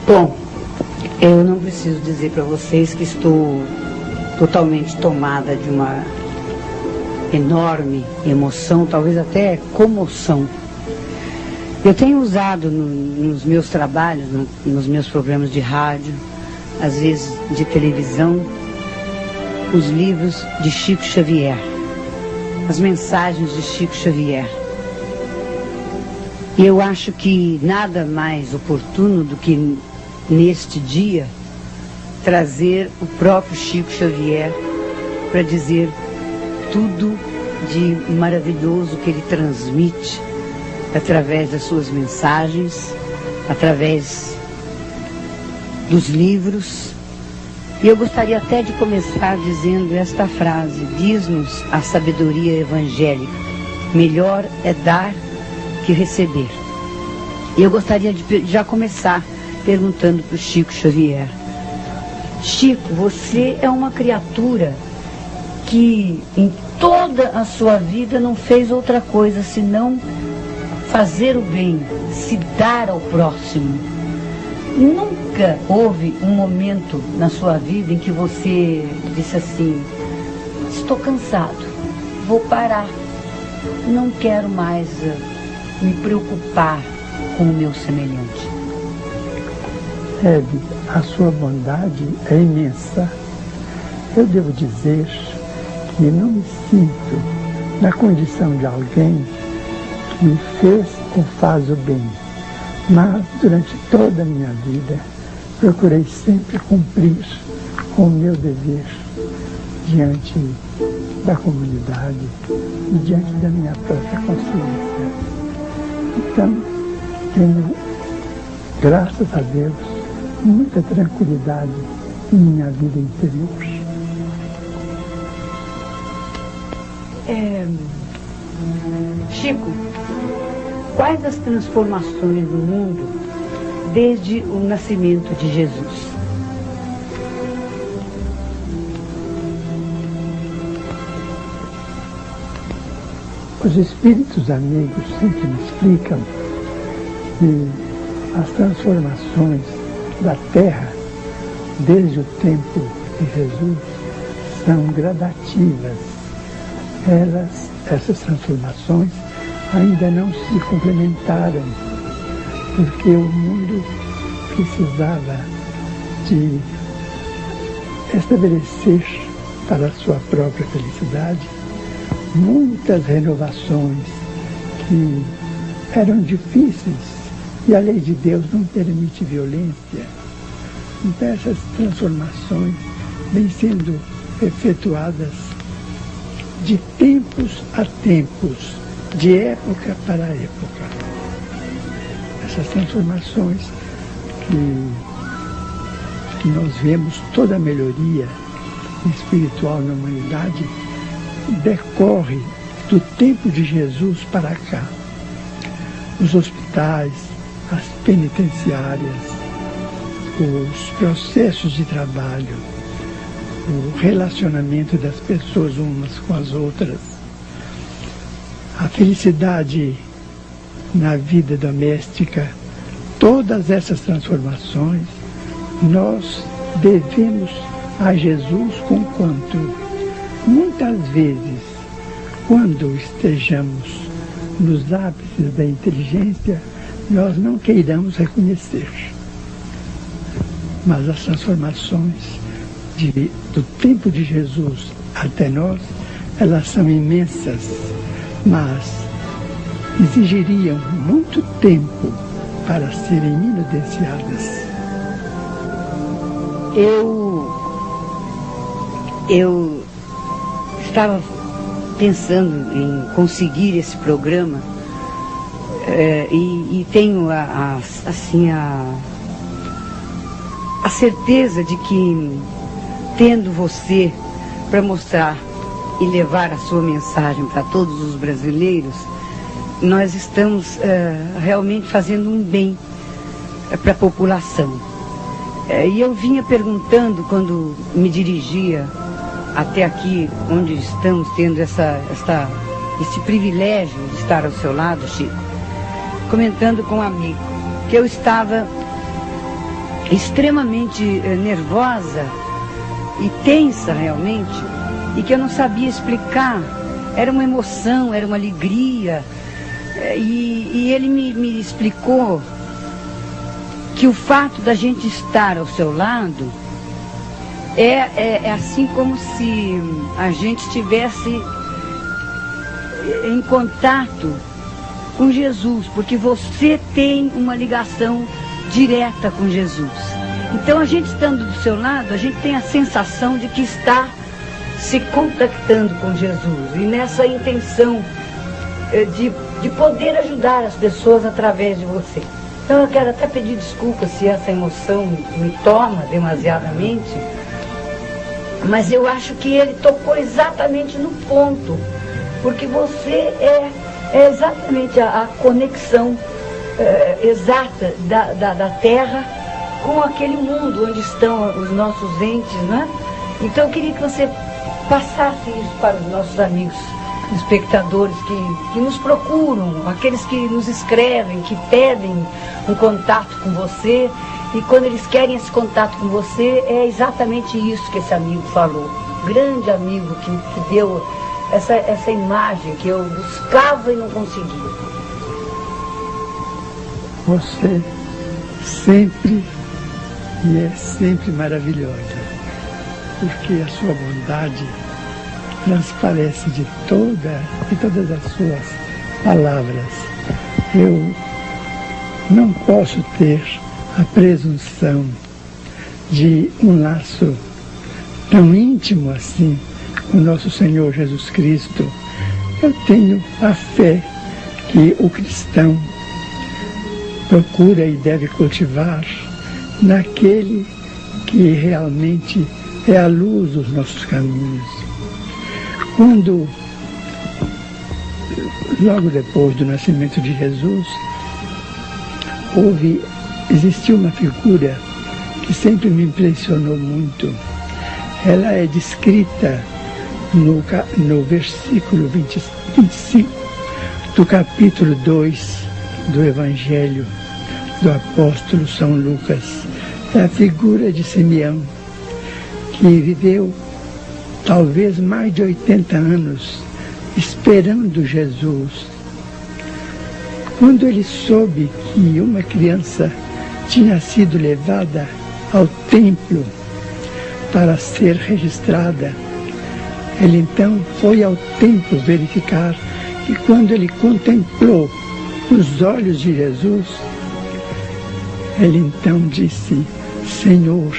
Bom, eu não preciso dizer para vocês que estou totalmente tomada de uma enorme emoção, talvez até comoção. Eu tenho usado nos meus trabalhos, nos meus programas de rádio, às vezes de televisão, os livros de Chico Xavier, as mensagens de Chico Xavier. E eu acho que nada mais oportuno do que neste dia trazer o próprio Chico Xavier para dizer tudo de maravilhoso que ele transmite através das suas mensagens, através dos livros. E eu gostaria até de começar dizendo esta frase: diz-nos a sabedoria evangélica, melhor é dar que receber. E eu gostaria de já começar perguntando para o Chico Xavier: Chico, você é uma criatura que em toda a sua vida não fez outra coisa senão fazer o bem, se dar ao próximo. Nunca houve um momento na sua vida em que você disse assim: estou cansado, vou parar, não quero mais me preocupar com o meu semelhante. Hebe, a sua bondade é imensa. Eu devo dizer que não me sinto na condição de alguém que fez ou faz o bem, mas durante toda a minha vida procurei sempre cumprir com o meu dever diante da comunidade e diante da minha própria consciência. Então, tenho, graças a Deus, muita tranquilidade em minha vida interior. Chico, quais as transformações no mundo desde o nascimento de Jesus? Os espíritos amigos sempre me explicam que as transformações da Terra desde o tempo de Jesus são gradativas. Essas transformações ainda não se complementaram, porque o mundo precisava de estabelecer para a sua própria felicidade muitas renovações que eram difíceis e a lei de Deus não permite violência. Então essas transformações vêm sendo efetuadas de tempos a tempos, de época para época. Essas transformações que nós vemos toda a melhoria espiritual na humanidade decorre do tempo de Jesus para cá. Os hospitais, as penitenciárias, os processos de trabalho, o relacionamento das pessoas umas com as outras, a felicidade na vida doméstica, todas essas transformações nós devemos a Jesus, conquanto muitas vezes, quando estejamos nos ápices da inteligência, nós não queiramos reconhecer. Mas as transformações do tempo de Jesus até nós, elas são imensas, mas exigiriam muito tempo para serem evidenciadas. Eu estava pensando em conseguir esse programa e tenho a certeza de que, tendo você para mostrar e levar a sua mensagem para todos os brasileiros, nós estamos realmente fazendo um bem para a população. E eu vinha perguntando, quando me dirigia até aqui, onde estamos tendo esse privilégio de estar ao seu lado, Chico, comentando com um amigo, que eu estava extremamente nervosa e tensa realmente, e que eu não sabia explicar. Era uma emoção, era uma alegria, e ele me explicou que o fato da gente estar ao seu lado é assim como se a gente estivesse em contato com Jesus, porque você tem uma ligação direta com Jesus. Então, a gente estando do seu lado, a gente tem a sensação de que está se contactando com Jesus, e nessa intenção de poder ajudar as pessoas através de você. Então, eu quero até pedir desculpa se essa emoção me toma demasiadamente, mas eu acho que ele tocou exatamente no ponto, porque você é exatamente a conexão exata da Terra com aquele mundo onde estão os nossos entes, né? Então eu queria que você passasse isso para os nossos amigos espectadores que nos procuram, aqueles que nos escrevem, que pedem um contato com você, e quando eles querem esse contato com você, é exatamente isso que esse amigo falou. Grande amigo que deu essa imagem que eu buscava e não conseguia. Você sempre e é sempre maravilhosa, porque a sua bondade transparece de todas as suas palavras. Eu não posso ter a presunção de um laço tão íntimo assim com nosso Senhor Jesus Cristo. Eu tenho a fé que o cristão procura e deve cultivar naquele que realmente é a luz dos nossos caminhos. Quando, logo depois do nascimento de Jesus, existiu uma figura que sempre me impressionou muito. Ela é descrita no versículo 25 do capítulo 2 do Evangelho do apóstolo São Lucas. É a figura de Simeão, que viveu talvez mais de 80 anos esperando Jesus. Quando ele soube que uma criança tinha sido levada ao templo para ser registrada, ele então foi ao templo verificar, e quando ele contemplou os olhos de Jesus, ele então disse: Senhor,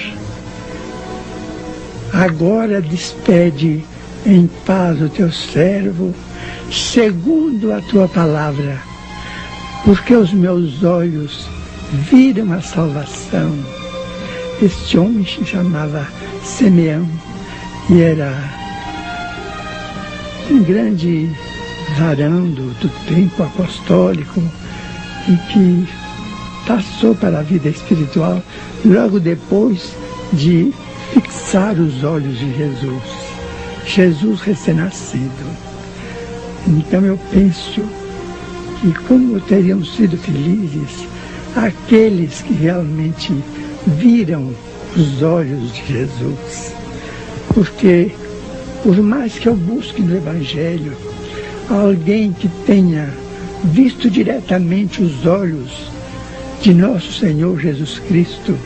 agora despede em paz o teu servo, segundo a tua palavra, porque os meus olhos viram a salvação. Este homem se chamava Simeão e era um grande varão do tempo apostólico e que passou para a vida espiritual logo depois de fixar os olhos de Jesus recém-nascido. Então eu penso que como teriam sido felizes aqueles que realmente viram os olhos de Jesus. Porque por mais que eu busque no Evangelho alguém que tenha visto diretamente os olhos de nosso Senhor Jesus Cristo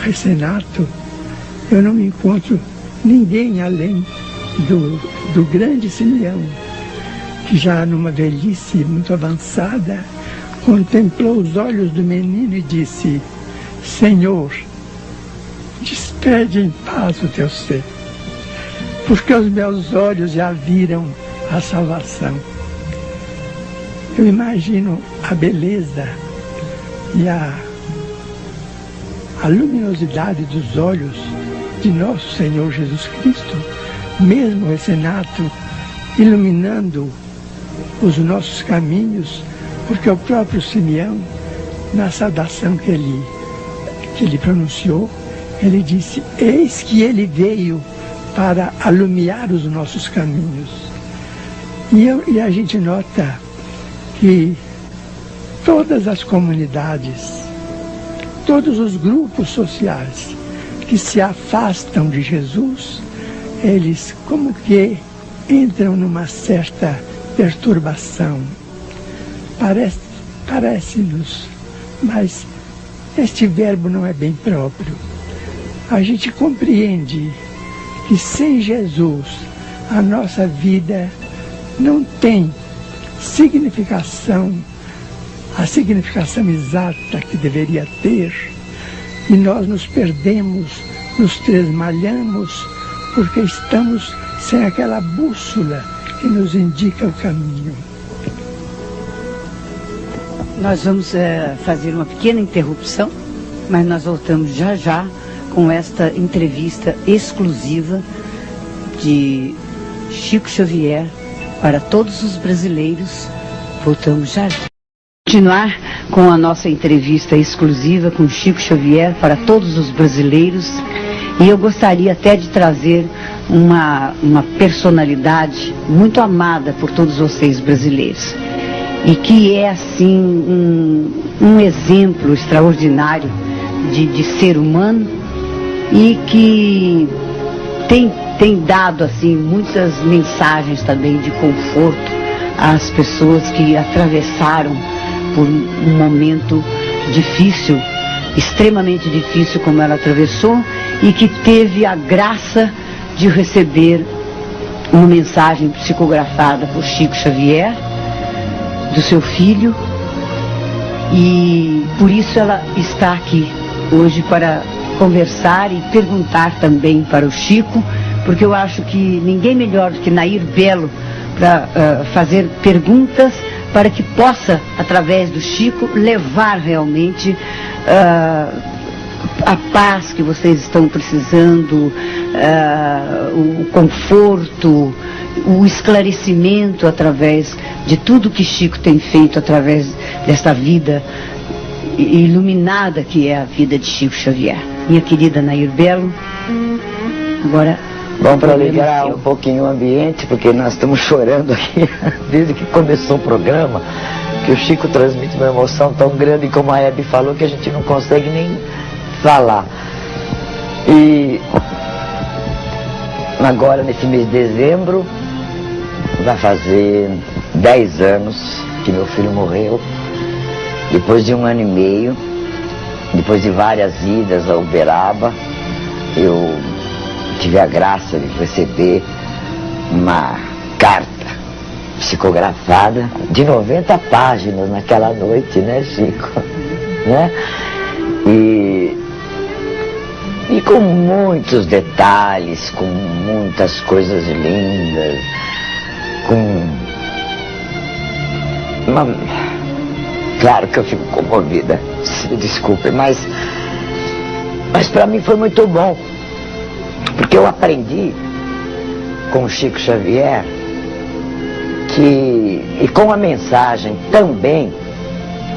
recém-nato, eu não encontro ninguém além do grande Simeão, que já numa velhice muito avançada, contemplou os olhos do menino e disse: Senhor, despede em paz o teu ser, porque os meus olhos já viram a salvação. Eu imagino a beleza e a luminosidade dos olhos de nosso Senhor Jesus Cristo, mesmo recém-nato, iluminando os nossos caminhos, porque o próprio Simeão, na saudação que ele pronunciou, ele disse: eis que ele veio para alumiar os nossos caminhos. E a gente nota que todas as comunidades, todos os grupos sociais que se afastam de Jesus, eles como que entram numa certa perturbação. Parece-nos, mas este verbo não é bem próprio. A gente compreende que sem Jesus a nossa vida não tem significação, a significação exata que deveria ter, e nós nos perdemos, nos tresmalhamos, porque estamos sem aquela bússola que nos indica o caminho. Nós vamos fazer uma pequena interrupção, mas nós voltamos já já com esta entrevista exclusiva de Chico Xavier para todos os brasileiros. Voltamos já já. Continuar com a nossa entrevista exclusiva com Chico Xavier para todos os brasileiros, e eu gostaria até de trazer uma personalidade muito amada por todos vocês brasileiros, e que é assim um exemplo extraordinário de ser humano, e que tem dado assim muitas mensagens também de conforto às pessoas que atravessaram por um momento difícil, extremamente difícil como ela atravessou, e que teve a graça de receber uma mensagem psicografada por Chico Xavier, do seu filho, e por isso ela está aqui hoje para conversar e perguntar também para o Chico, porque eu acho que ninguém melhor do que Nair Belo para fazer perguntas, para que possa, através do Chico, levar realmente a paz que vocês estão precisando, o conforto, o esclarecimento através de tudo que Chico tem feito através desta vida iluminada que é a vida de Chico Xavier. Minha querida Nair Belo, agora... Bom, para alegrar um pouquinho o ambiente, porque nós estamos chorando aqui desde que começou o programa, que o Chico transmite uma emoção tão grande, como a Hebe falou, que a gente não consegue nem falar. E agora, nesse mês de dezembro, vai fazer 10 anos que meu filho morreu, depois de 1 ano e meio, depois de várias idas a Uberaba. Eu tive a graça de receber uma carta psicografada de 90 páginas naquela noite, né, Chico? Né? E com muitos detalhes, com muitas coisas lindas, Claro que eu fico comovida, se desculpe, mas para mim foi muito bom. Porque eu aprendi com o Chico Xavier e com a mensagem também,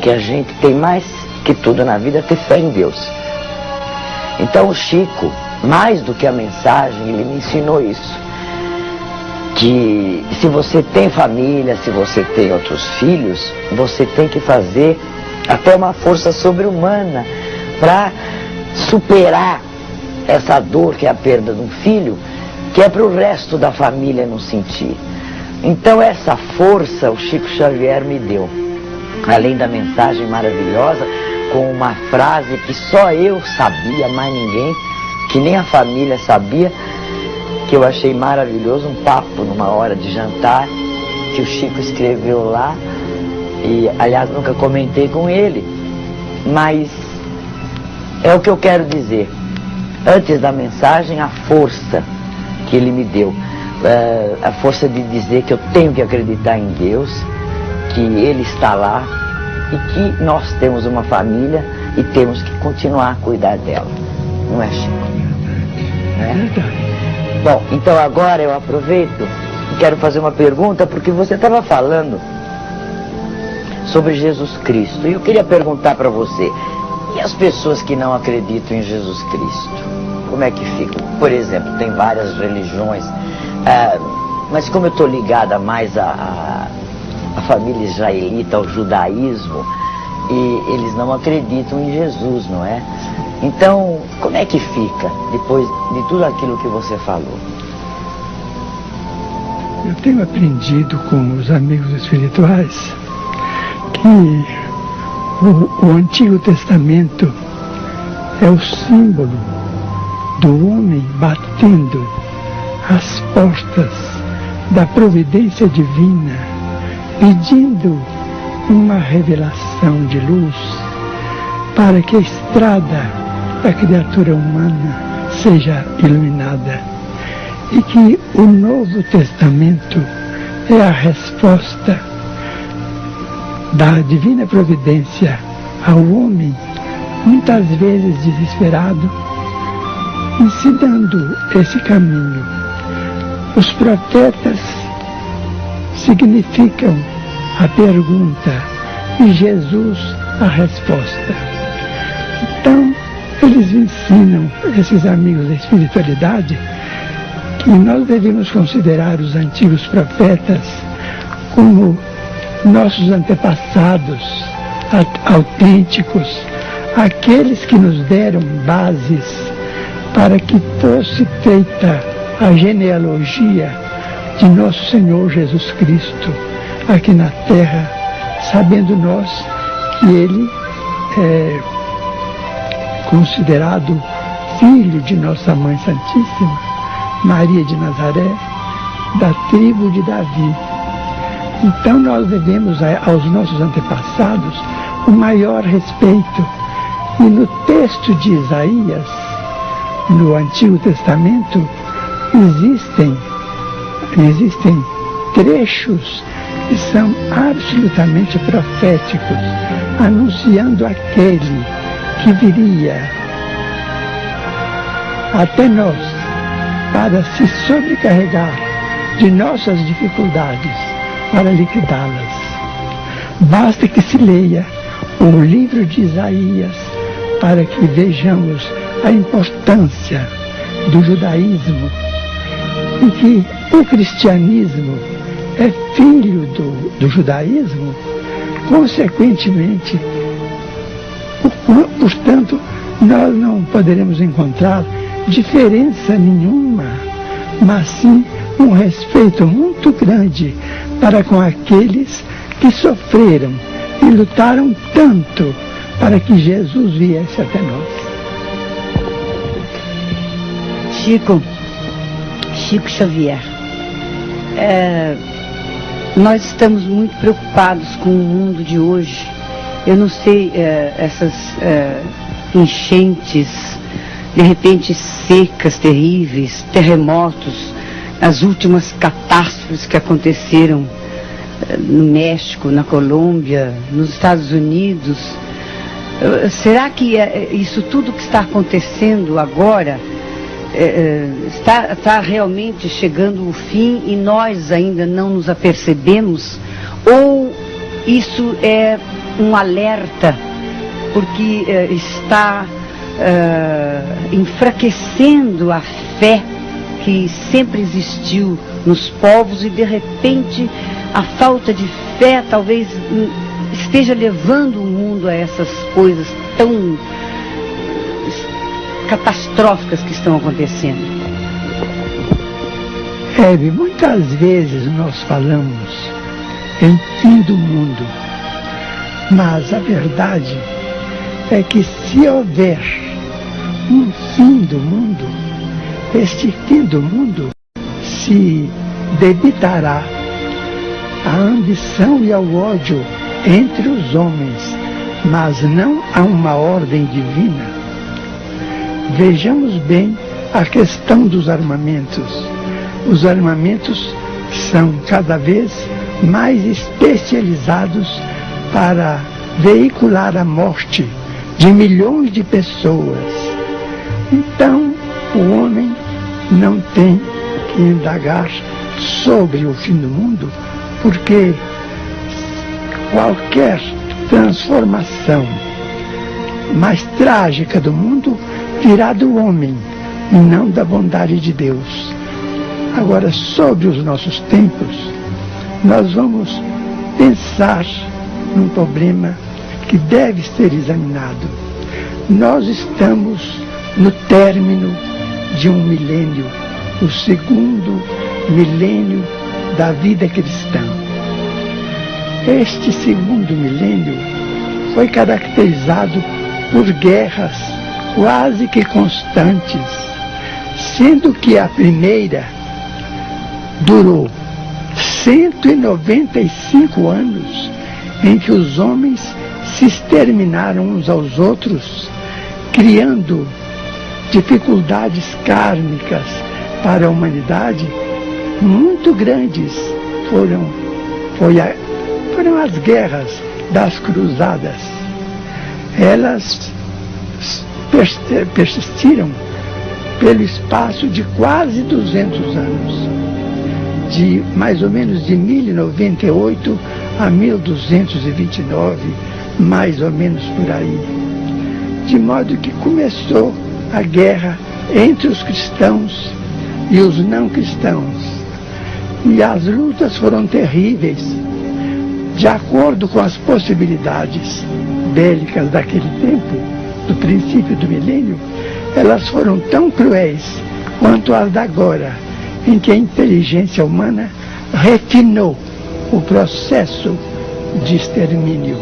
que a gente tem mais que tudo na vida ter fé em Deus. Então o Chico, mais do que a mensagem, ele me ensinou isso. Que se você tem família, se você tem outros filhos, você tem que fazer até uma força sobre-humana para superar essa dor que é a perda de um filho, que é para o resto da família não sentir. Então essa força o Chico Xavier me deu, além da mensagem maravilhosa, com uma frase que só eu sabia, mais ninguém, que nem a família sabia, que eu achei maravilhoso, um papo numa hora de jantar, que o Chico escreveu lá, e aliás nunca comentei com ele, mas é o que eu quero dizer. Antes da mensagem, a força que ele me deu, a força de dizer que eu tenho que acreditar em Deus, que Ele está lá e que nós temos uma família e temos que continuar a cuidar dela. Não é, Chico? É? Bom, então agora eu aproveito e quero fazer uma pergunta, porque você estava falando sobre Jesus Cristo. E eu queria perguntar para você, e as pessoas que não acreditam em Jesus Cristo? Como é que ficam? Por exemplo, tem várias religiões, mas como eu estou ligada mais à família israelita, ao judaísmo, e eles não acreditam em Jesus, não é? Então, como é que fica depois de tudo aquilo que você falou? Eu tenho aprendido com os amigos espirituais que o Antigo Testamento é o símbolo do homem batendo as portas da providência divina, pedindo uma revelação de luz para que a estrada da criatura humana seja iluminada. E que o Novo Testamento é a resposta da divina providência ao homem, muitas vezes desesperado, ensinando esse caminho. Os profetas significam a pergunta e Jesus a resposta. Então, eles ensinam, esses amigos da espiritualidade, que nós devemos considerar os antigos profetas como nossos antepassados autênticos, aqueles que nos deram bases para que fosse feita a genealogia de nosso Senhor Jesus Cristo aqui na terra, sabendo nós que Ele é considerado filho de nossa Mãe Santíssima, Maria de Nazaré, da tribo de Davi. Então nós devemos aos nossos antepassados o maior respeito. E no texto de Isaías, no Antigo Testamento, existem trechos que são absolutamente proféticos, anunciando aquele que viria até nós para se sobrecarregar de nossas dificuldades, para liquidá-las. Basta que se leia o livro de Isaías para que vejamos a importância do judaísmo e que o cristianismo é filho do judaísmo, consequentemente, portanto, nós não poderemos encontrar diferença nenhuma, mas sim um respeito muito grande para com aqueles que sofreram e lutaram tanto para que Jesus viesse até nós. Chico Xavier, nós estamos muito preocupados com o mundo de hoje. Eu não sei, essas enchentes, de repente secas terríveis, terremotos, as últimas catástrofes que aconteceram no México, na Colômbia, nos Estados Unidos. Será que isso tudo que está acontecendo agora está realmente chegando ao fim e nós ainda não nos apercebemos? Ou isso é um alerta porque está enfraquecendo a fé que sempre existiu nos povos e de repente a falta de fé talvez esteja levando o mundo a essas coisas tão catastróficas que estão acontecendo? Hebe, muitas vezes nós falamos em fim do mundo, mas a verdade é que se houver um fim do mundo, este fim do mundo se debitará à ambição e ao ódio entre os homens, mas não a uma ordem divina. Vejamos bem a questão dos armamentos. Os armamentos são cada vez mais especializados para veicular a morte de milhões de pessoas. Então, o homem não tem que indagar sobre o fim do mundo, porque qualquer transformação mais trágica do mundo virá do homem e não da bondade de Deus. Agora, sobre os nossos tempos, nós vamos pensar num problema que deve ser examinado. Nós estamos no término de um milênio, o segundo milênio da vida cristã. Este segundo milênio foi caracterizado por guerras quase que constantes, sendo que a primeira durou 195 anos, em que os homens se exterminaram uns aos outros, criando dificuldades kármicas para a humanidade muito grandes. Foram as guerras das cruzadas. Elas persistiram pelo espaço de quase 200 anos, de mais ou menos de 1098 a 1229, mais ou menos por aí. De modo que começou a guerra entre os cristãos e os não cristãos. E as lutas foram terríveis, de acordo com as possibilidades bélicas daquele tempo, do princípio do milênio. Elas foram tão cruéis quanto as da agora, em que a inteligência humana refinou o processo de extermínio.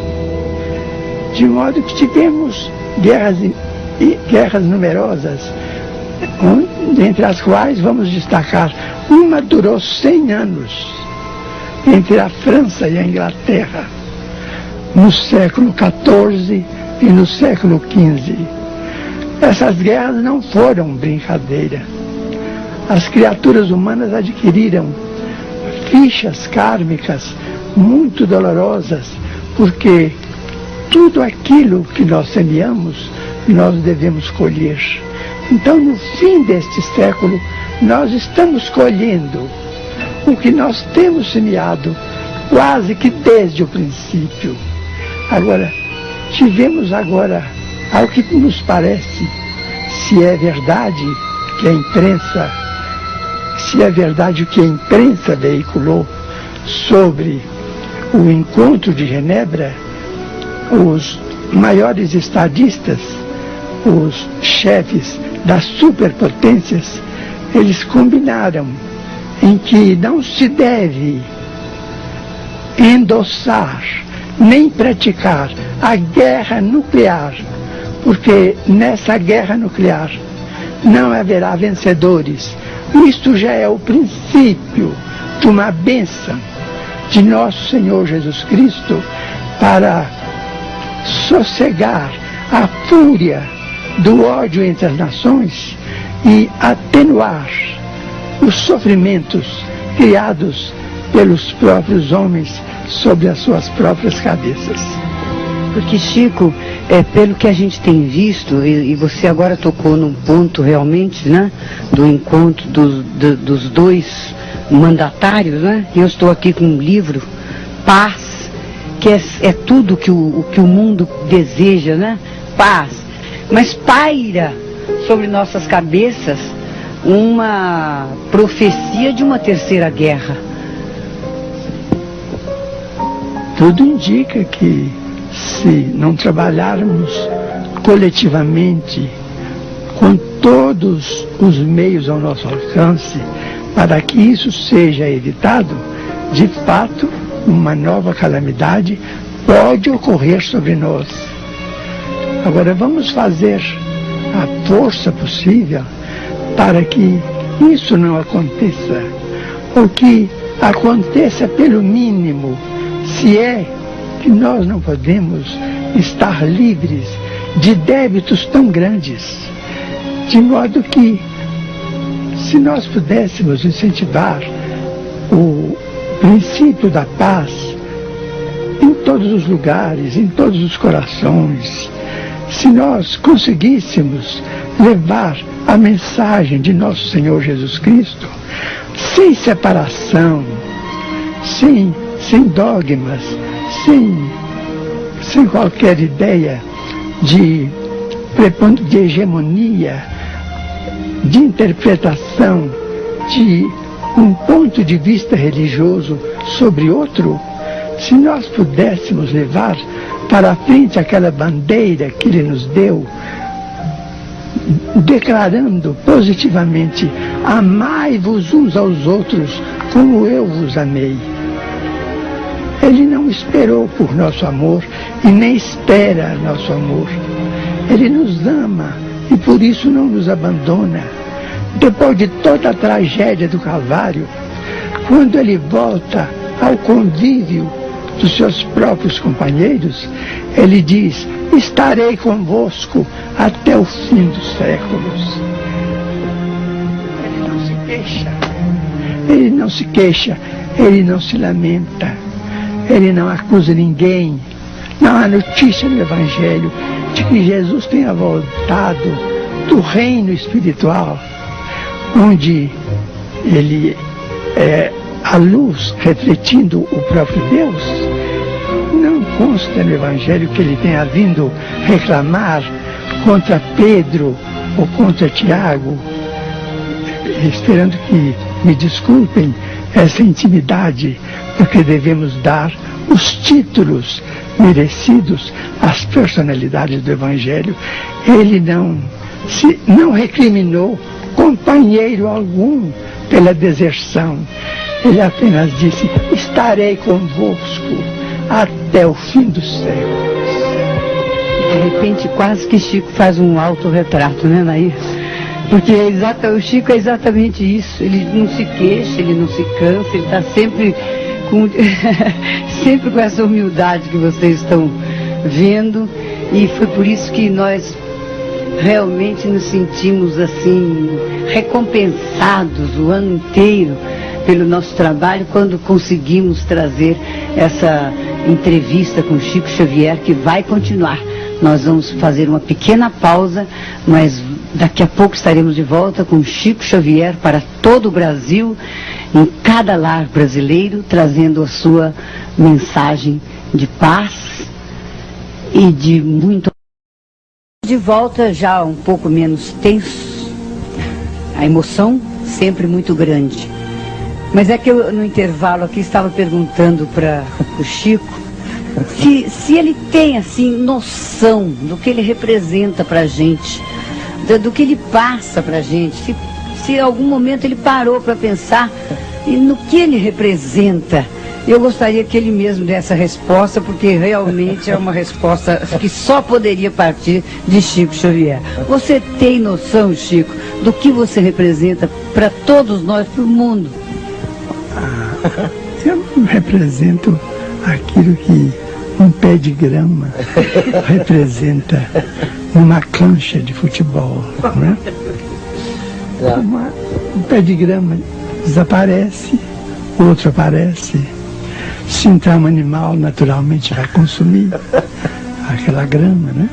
De modo que tivemos guerras numerosas, entre as quais vamos destacar uma durou 100 anos, entre a França e a Inglaterra, no século XIV e no século XV. Essas guerras não foram brincadeira. As criaturas humanas adquiriram fichas kármicas muito dolorosas, porque tudo aquilo que nós semeamos, nós devemos colher. Então, no fim deste século, nós estamos colhendo o que nós temos semeado, quase que desde o princípio. Agora, tivemos agora, ao que nos parece, se é verdade que a imprensa, se é verdade o que a imprensa veiculou sobre o encontro de Genebra, os maiores estadistas, os chefes das superpotências, eles combinaram em que não se deve endossar nem praticar a guerra nuclear, porque nessa guerra nuclear não haverá vencedores. Isto já é o princípio de uma bênção de nosso Senhor Jesus Cristo para sossegar a fúria do ódio entre as nações e atenuar os sofrimentos criados pelos próprios homens sobre as suas próprias cabeças. Porque, Chico, pelo que a gente tem visto, e você agora tocou num ponto realmente, né, do encontro dos dois mandatários, né? Eu estou aqui com um livro, Paz, que é tudo que o mundo deseja, né? Paz. Mas paira sobre nossas cabeças uma profecia de uma terceira guerra. Tudo indica que, se não trabalharmos coletivamente com todos os meios ao nosso alcance para que isso seja evitado, de fato, uma nova calamidade pode ocorrer sobre nós. Agora, vamos fazer a força possível para que isso não aconteça, ou que aconteça pelo mínimo, se é que nós não podemos estar livres de débitos tão grandes, de modo que, se nós pudéssemos incentivar o princípio da paz em todos os lugares, em todos os corações, se nós conseguíssemos levar a mensagem de nosso Senhor Jesus Cristo sem separação, sem dogmas, sem qualquer ideia de hegemonia, de interpretação de um ponto de vista religioso sobre outro, se nós pudéssemos levar para frente aquela bandeira que ele nos deu, declarando positivamente: amai-vos uns aos outros como eu vos amei. Ele não esperou por nosso amor e nem espera nosso amor. Ele nos ama e por isso não nos abandona. Depois de toda a tragédia do Calvário, quando ele volta ao convívio dos seus próprios companheiros, ele diz: estarei convosco até o fim dos séculos. Ele não se queixa, ele não se queixa, ele não se lamenta, ele não acusa ninguém. Não há notícia no Evangelho de que Jesus tenha voltado do reino espiritual, onde ele é a luz refletindo o próprio Deus. Não consta no Evangelho que ele tenha vindo reclamar contra Pedro ou contra Tiago, esperando que me desculpem essa intimidade, porque devemos dar os títulos merecidos às personalidades do Evangelho. Ele não recriminou companheiro algum pela deserção. Ele apenas disse: estarei convosco até o fim dos séculos. De repente, quase que Chico faz um autorretrato, né, Nair? Porque o Chico é exatamente isso. Ele não se queixa, ele não se cansa, ele está sempre com essa humildade que vocês estão vendo. E foi por isso que nós realmente nos sentimos assim recompensados o ano inteiro pelo nosso trabalho, quando conseguimos trazer essa entrevista com Chico Xavier, que vai continuar. Nós vamos fazer uma pequena pausa, mas daqui a pouco estaremos de volta com Chico Xavier para todo o Brasil, em cada lar brasileiro, trazendo a sua mensagem de paz e de muito... De volta já um pouco menos tenso, a emoção sempre muito grande. Mas é que eu, no intervalo aqui, estava perguntando para o Chico se ele tem, assim, noção do que ele representa para a gente, do que ele passa para a gente, se em algum momento ele parou para pensar no que ele representa. Eu gostaria que ele mesmo desse a resposta, porque realmente é uma resposta que só poderia partir de Chico Xavier. Você tem noção, Chico, do que você representa para todos nós, para o mundo? Eu represento aquilo que um pé de grama representa numa cancha de futebol, né? Um pé de grama desaparece, outro aparece. Se entrar um animal, naturalmente vai consumir aquela grama, né?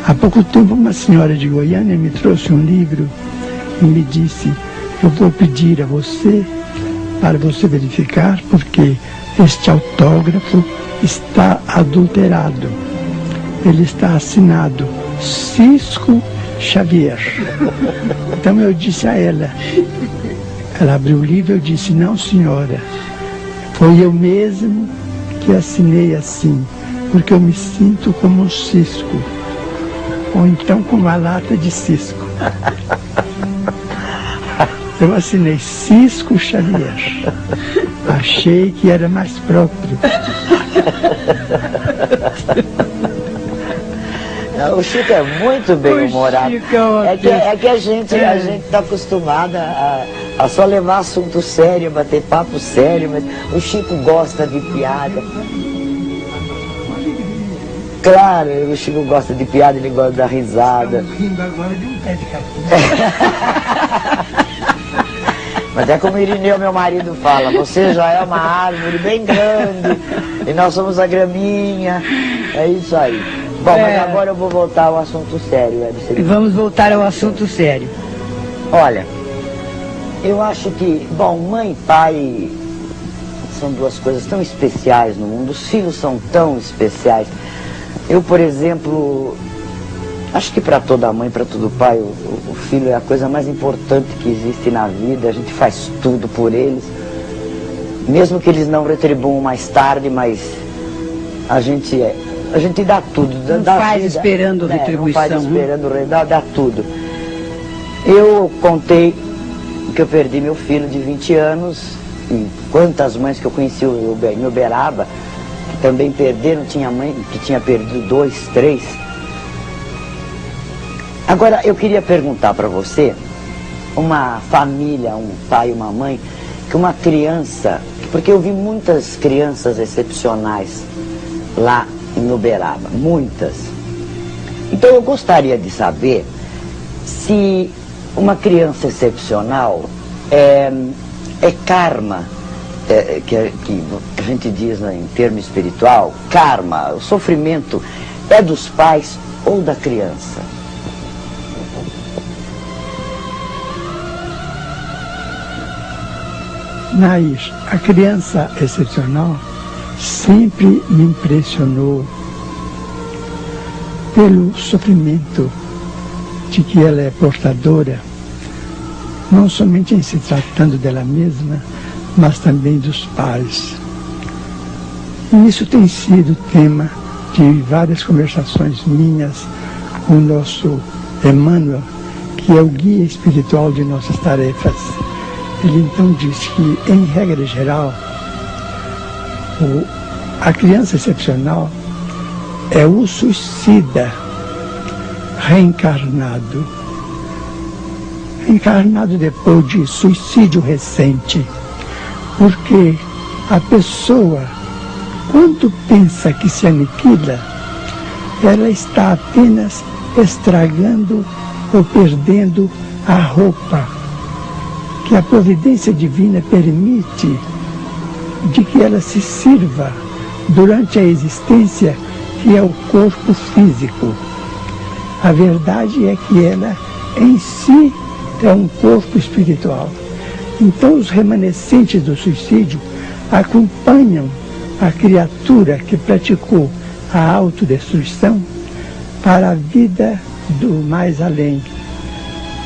Há pouco tempo uma senhora de Goiânia me trouxe um livro e me disse: eu vou pedir a você para você verificar, porque este autógrafo está adulterado. Ele está assinado Cisco Xavier. Então eu disse a ela, ela abriu o livro e eu disse: não, senhora, foi eu mesmo que assinei assim, porque eu me sinto como um cisco, ou então como uma lata de cisco. Eu assinei Cisco Xavier. Achei que era mais próprio. O Chico é muito bem-humorado. É que a gente está acostumada a só levar assunto sério, bater papo sério, mas o Chico gosta de piada. Claro, o Chico gosta de piada, ele gosta da risada. Estamos rindo agora de um pé de capim. Mas é como o Irineu, meu marido, fala: você já é uma árvore bem grande e nós somos a graminha. É isso aí. Bom, mas agora eu vou voltar ao assunto sério. Vamos voltar ao assunto sério. Olha, eu acho que, bom, mãe e pai são duas coisas tão especiais no mundo. Os filhos são tão especiais. Eu, por exemplo, acho que para toda mãe, para todo pai, o filho é a coisa mais importante que existe na vida. A gente faz tudo por eles. mesmo que eles não retribuam mais tarde, mas a gente dá tudo. Não faz esperando retribuição. Não faz esperando, dá tudo. Eu contei que eu perdi meu filho de 20 anos, e quantas mães que eu conheci em Uberaba, que também perderam, tinha mãe que tinha perdido 2, 3. Agora, eu queria perguntar para você, uma família, um pai e uma mãe, que uma criança, porque eu vi muitas crianças excepcionais lá em Uberaba, muitas. Então eu gostaria de saber se uma criança excepcional é karma, que a gente diz em termo espiritual, karma, o sofrimento é dos pais ou da criança? Nair, a criança excepcional sempre me impressionou pelo sofrimento de que ela é portadora, não somente em se tratando dela mesma, mas também dos pais. E isso tem sido tema de várias conversações minhas com o nosso Emmanuel, que é o guia espiritual de nossas tarefas. Ele então diz que, em regra geral, a criança excepcional é o suicida reencarnado depois de suicídio recente, porque a pessoa, quando pensa que se aniquila, ela está apenas estragando ou perdendo a roupa que a providência divina permite de que ela se sirva durante a existência, que é o corpo físico. A verdade é que ela em si é um corpo espiritual. Então os remanescentes do suicídio acompanham a criatura que praticou a autodestruição para a vida do mais além.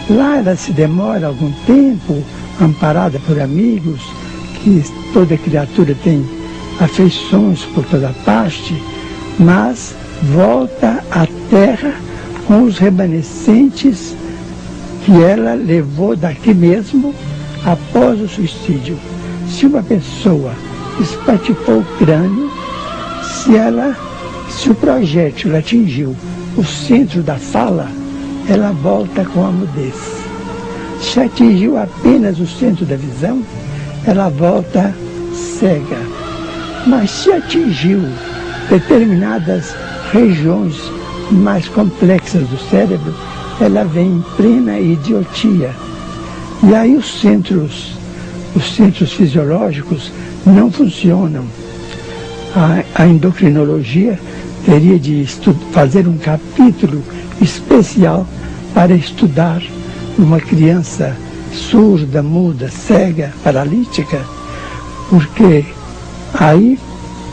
Lá ela se demora algum tempo, amparada por amigos, que toda criatura tem afeições por toda parte, mas volta à terra com os remanescentes que ela levou daqui mesmo após o suicídio. Se uma pessoa espatifou o crânio, se o projétil atingiu o centro da fala, ela volta com a mudez. Se atingiu apenas o centro da visão, ela volta cega. Mas se atingiu determinadas regiões mais complexas do cérebro, ela vem em plena idiotia. E aí os centros fisiológicos não funcionam. A endocrinologia teria de fazer um capítulo especial para estudar uma criança surda, muda, cega, paralítica, porque aí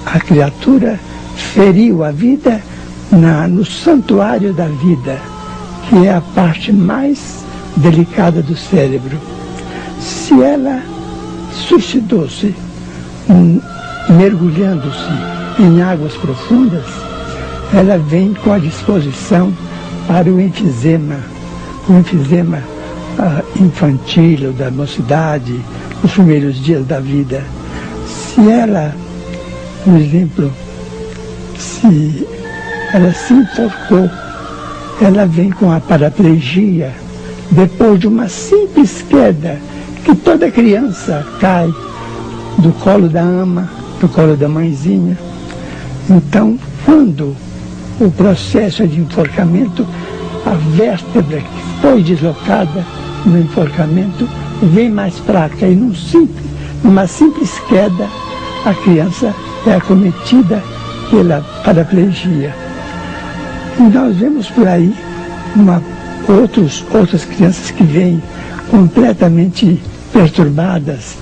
a criatura feriu a vida no santuário da vida, que é a parte mais delicada do cérebro. Se ela suicidou-se mergulhando-se em águas profundas, ela vem com a disposição para o enfisema infantil ou da mocidade, os primeiros dias da vida. Se ela, por exemplo, se ela se enforcou, ela vem com a paraplegia depois de uma simples queda, que toda criança cai do colo da ama, do colo da mãezinha. Então, quando o processo de enforcamento, a vértebra que foi deslocada no enforcamento vem mais fraca e numa simples queda, a criança é acometida pela paraplegia. E nós vemos por aí outras crianças que vêm completamente perturbadas.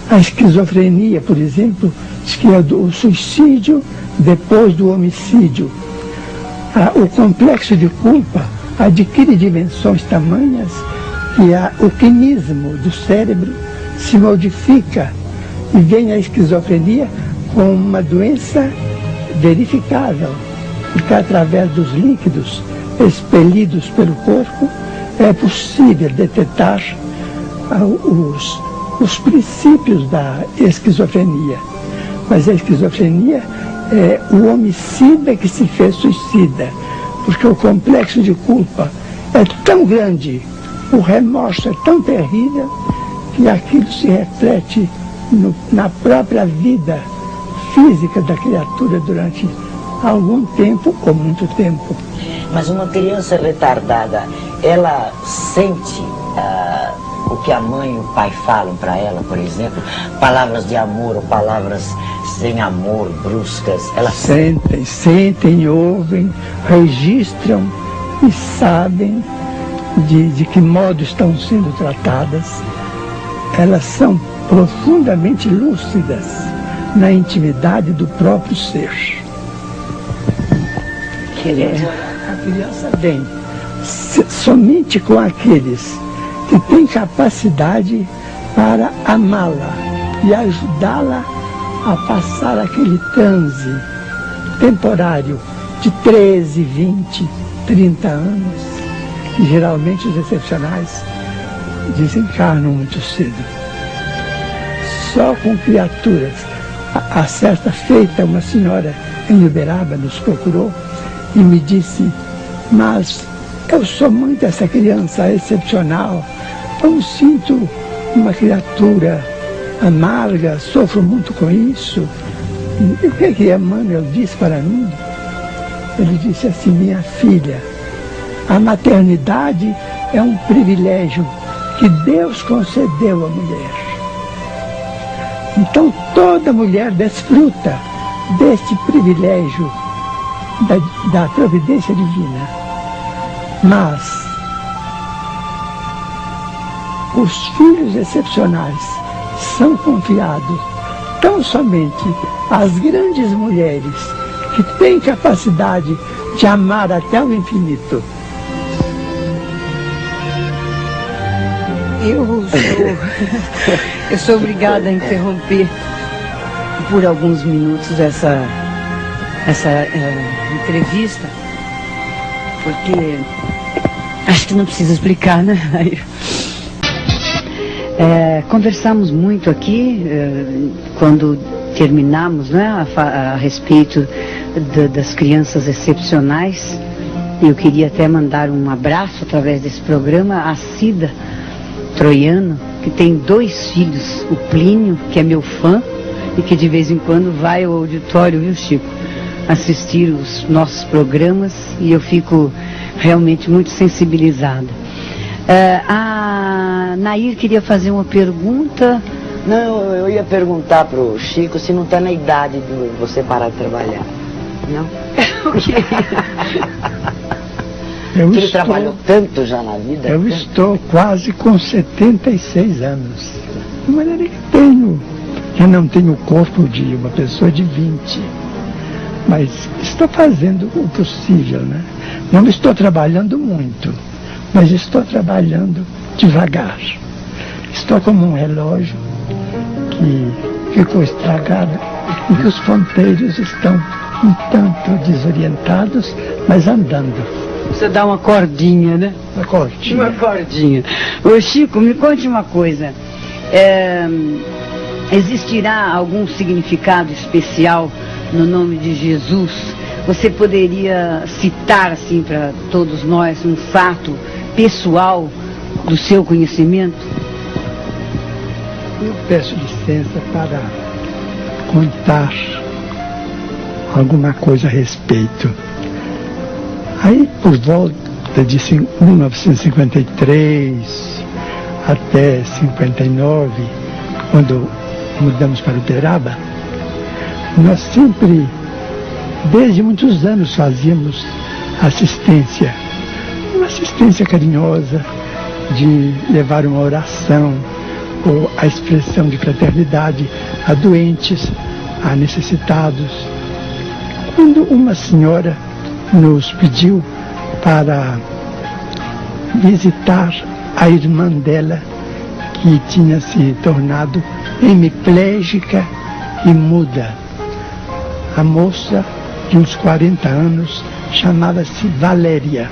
A esquizofrenia, por exemplo, diz que é o suicídio depois do homicídio. O complexo de culpa adquire dimensões tamanhas que o quimismo do cérebro se modifica e vem a esquizofrenia com uma doença verificável, porque através dos líquidos expelidos pelo corpo é possível detectar os princípios da esquizofrenia. Mas a esquizofrenia é o homicida que se fez suicida, porque o complexo de culpa é tão grande, o remorso é tão terrível, que aquilo se reflete na própria vida física da criatura durante algum tempo ou muito tempo. Mas uma criança retardada, ela sente o que a mãe e o pai falam para ela, por exemplo, palavras de amor ou palavras sem amor, bruscas, ela sentem, ouvem, registram e sabem de que modo estão sendo tratadas. Elas são profundamente lúcidas na intimidade do próprio ser. A criança vem somente com aqueles que têm capacidade para amá-la e ajudá-la a passar aquele transe temporário de 13, 20, 30 anos, e geralmente os excepcionais desencarnam muito cedo. Só com criaturas. A certa feita, uma senhora em Uberaba nos procurou e me disse: mas eu sou mãe dessa criança excepcional, eu sinto uma criatura amarga, sofro muito com isso. E o que Emmanuel disse para mim? Ele disse assim: minha filha, a maternidade é um privilégio que Deus concedeu à mulher. Então toda mulher desfruta deste privilégio da providência divina. Mas os filhos excepcionais são confiados tão somente às grandes mulheres que têm capacidade de amar até o infinito. Eu sou obrigada a interromper por alguns minutos essa entrevista, porque acho que não precisa explicar, né? Conversamos muito aqui, quando terminamos, né, a respeito das crianças excepcionais. Eu queria até mandar um abraço através desse programa à Cida Troiano, que tem 2 filhos, o Plínio, que é meu fã, e que de vez em quando vai ao auditório, viu, Chico, assistir os nossos programas, e eu fico realmente muito sensibilizada. A Nair queria fazer uma pergunta. Não, eu ia perguntar pro Chico se não está na idade de você parar de trabalhar. Não? Ele trabalhou tanto já na vida? Eu estou quase com 76 anos. De maneira que já não tenho o corpo de uma pessoa de 20. Mas estou fazendo o possível, né? Não estou trabalhando muito, mas estou trabalhando devagar. Estou como um relógio que ficou estragado e que os ponteiros estão um tanto desorientados, mas andando. Você dá uma cordinha, né? Uma cordinha. Uma cordinha. Ô Chico, me conte uma coisa. Existirá algum significado especial no nome de Jesus? Você poderia citar, assim, para todos nós, um fato pessoal do seu conhecimento? Eu peço licença para contar alguma coisa a respeito. Aí, por volta de 1953 até 59, quando mudamos para Uberaba, nós sempre, desde muitos anos, fazíamos assistência. Uma assistência carinhosa, de levar uma oração, ou a expressão de fraternidade a doentes, a necessitados. Quando uma senhora nos pediu para visitar a irmã dela, que tinha se tornado hemiplégica e muda. A moça de uns 40 anos chamava-se Valéria.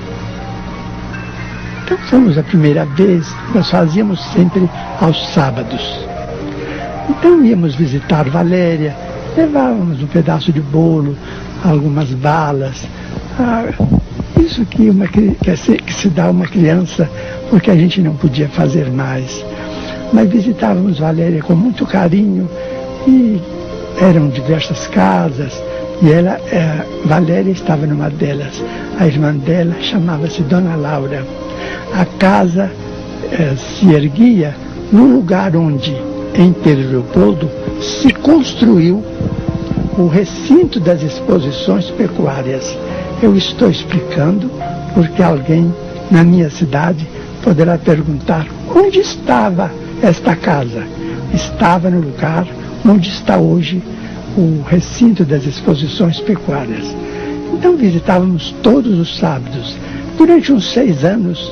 Então fomos a primeira vez, nós fazíamos sempre aos sábados. Então íamos visitar Valéria, levávamos um pedaço de bolo, algumas balas, isso que se dá a uma criança, porque a gente não podia fazer mais. Mas visitávamos Valéria com muito carinho e eram diversas casas e Valéria estava numa delas. A irmã dela chamava-se Dona Laura. A casa se erguia no lugar onde, em Pedro Leopoldo, se construiu o recinto das exposições pecuárias. Eu estou explicando porque alguém na minha cidade poderá perguntar onde estava esta casa. Estava no lugar onde está hoje o recinto das exposições pecuárias. Então visitávamos todos os sábados. Durante uns 6 anos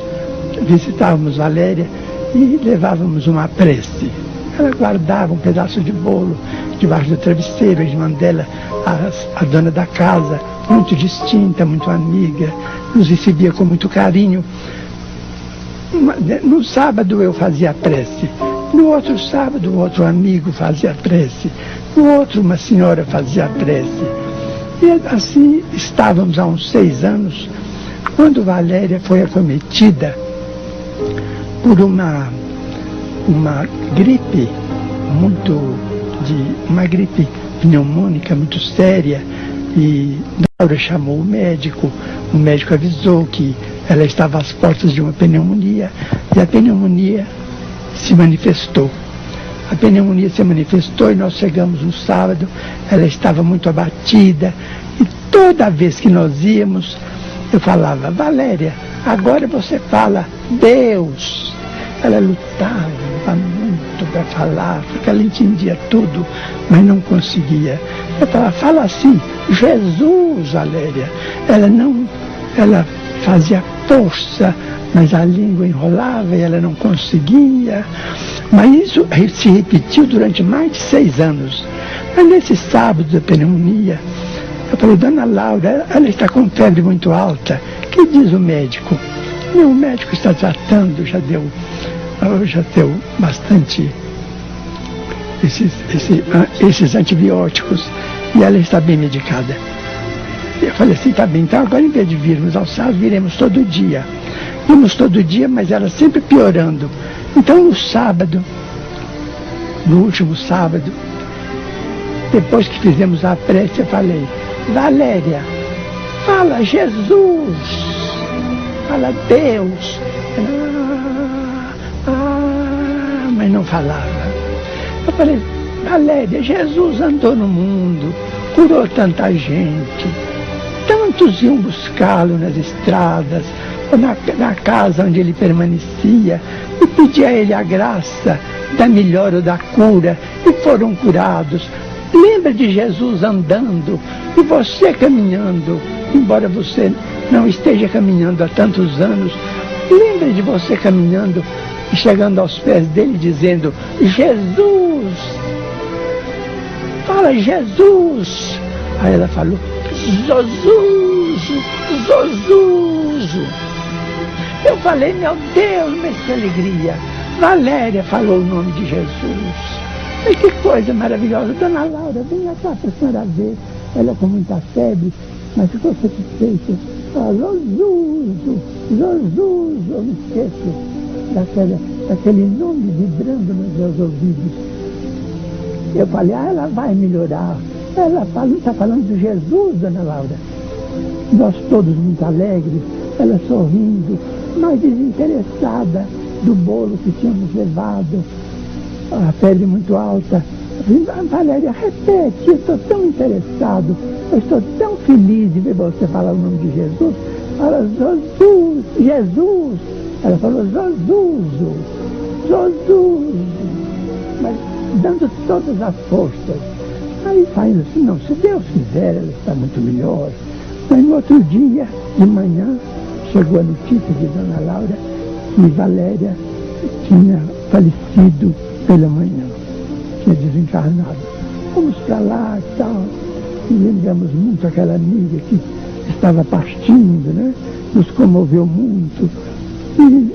visitávamos Valéria e levávamos uma prece. Ela guardava um pedaço de bolo debaixo do travesseiro. A irmã dela, a dona da casa, muito distinta, muito amiga, nos recebia com muito carinho. No sábado eu fazia a prece, no outro sábado outro amigo fazia a prece, no outro uma senhora fazia a prece. E assim estávamos há uns 6 anos, quando Valéria foi acometida por uma gripe uma gripe pneumônica muito séria, e Laura chamou o médico avisou que ela estava às portas de uma pneumonia, e a pneumonia se manifestou. A pneumonia se manifestou e nós chegamos no sábado, ela estava muito abatida, e toda vez que nós íamos, eu falava: Valéria, agora você fala Deus. Ela lutava muito para falar, porque ela entendia tudo, mas não conseguia. Eu falava: fala assim, Jesus, Valéria. Ela fazia força, mas a língua enrolava e ela não conseguia. Mas isso se repetiu durante mais de 6 anos. Mas nesse sábado da pneumonia, eu falei: Dona Laura, ela está com febre muito alta. O que diz o médico? Não, o médico está tratando, já deu bastante esses antibióticos e ela está bem medicada. Eu falei assim: tá bem, então agora em vez de virmos ao sábado, viremos todo dia. Vimos todo dia, mas ela sempre piorando. Então no último sábado, depois que fizemos a prece, eu falei: Valéria, fala Jesus, fala Deus. Mas não falava. Eu falei: Valéria, Jesus andou no mundo, curou tanta gente, tantos iam buscá-lo nas estradas, ou na casa onde ele permanecia, e pedia a ele a graça da melhora ou da cura, e foram curados. Lembra de Jesus andando e você caminhando, embora você não esteja caminhando há tantos anos. Lembra de você caminhando e chegando aos pés dele dizendo: Jesus, fala Jesus. Aí ela falou: Jesus, Jesus. Eu falei: meu Deus, mas que alegria. Valéria falou o nome de Jesus. E que coisa maravilhosa. Dona Laura, venha cá para a senhora ver. Ela com muita febre, mas ficou satisfeita. Jesus, Jesus, eu me esqueço daquele nome vibrando nos meus ouvidos. Eu falei: ela vai melhorar. Ela está falando de Jesus, Dona Laura. Nós todos muito alegres, ela sorrindo, mas desinteressada do bolo que tínhamos levado, a febre muito alta. Valéria, repete, eu estou tão interessado, eu estou tão feliz de ver você falar o nome de Jesus. Fala: Jesus, Jesus. Ela falou: Jesus, Jesus, mas dando todas as forças. Aí faz assim: não, se Deus quiser, ela está muito melhor. Mas no outro dia, de manhã, chegou a notícia de Dona Laura e Valéria tinha falecido pela manhã, tinha desencarnado. Fomos para lá e tal, e lembramos muito aquela amiga que estava partindo, né? Nos comoveu muito, e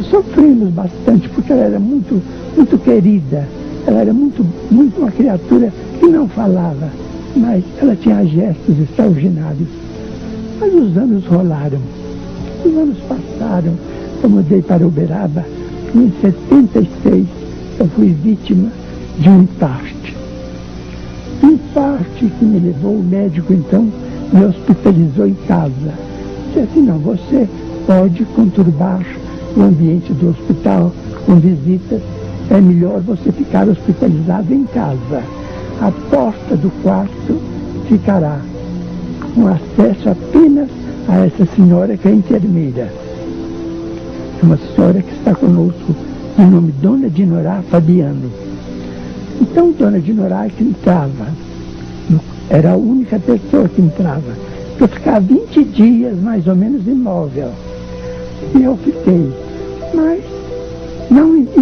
sofremos bastante, porque ela era muito, muito querida, ela era muito uma criatura que não falava, mas ela tinha gestos extraordinários. Mas os anos rolaram, os anos passaram, eu mudei para Uberaba, e em 76 eu fui vítima de um infarte. Um infarte que me levou, o médico então me hospitalizou em casa. Disse assim, não, você pode conturbar o ambiente do hospital com visitas, é melhor você ficar hospitalizado em casa. A porta do quarto ficará com acesso apenas a essa senhora que é enfermeira. É uma senhora que está conosco, de nome Dona Dinorá Fabiano. Então, Dona Dinorá que entrava, era a única pessoa que entrava. Eu ficava 20 dias, mais ou menos, imóvel. E eu fiquei. Mas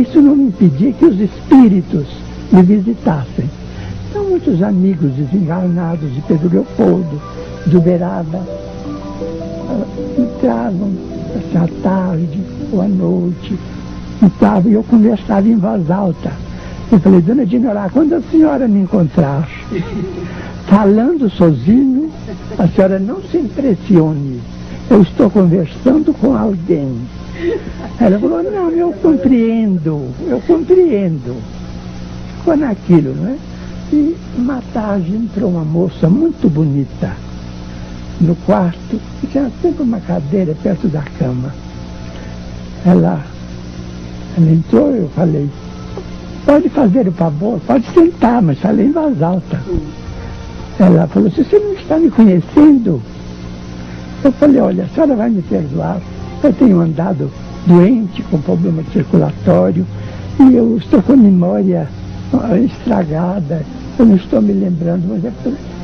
isso não me impedia que os espíritos me visitassem. Então, muitos amigos desencarnados de Pedro Leopoldo, de Uberaba, entravam assim, à tarde ou à noite, entravam, e eu conversava em voz alta. Eu falei, Dona Dinorá, quando a senhora me encontrar falando sozinho, a senhora não se impressione, eu estou conversando com alguém. Ela falou, não, eu compreendo. Ficou naquilo, não é? E uma tarde entrou uma moça muito bonita no quarto, e tinha sempre uma cadeira perto da cama. Ela entrou, eu falei, pode fazer o favor, pode sentar, mas falei em voz alta. Ela falou, se você não está me conhecendo, eu falei, olha, a senhora vai me perdoar, eu tenho andado doente, com problema circulatório, e eu estou com a memória estragada, eu não estou me lembrando, mas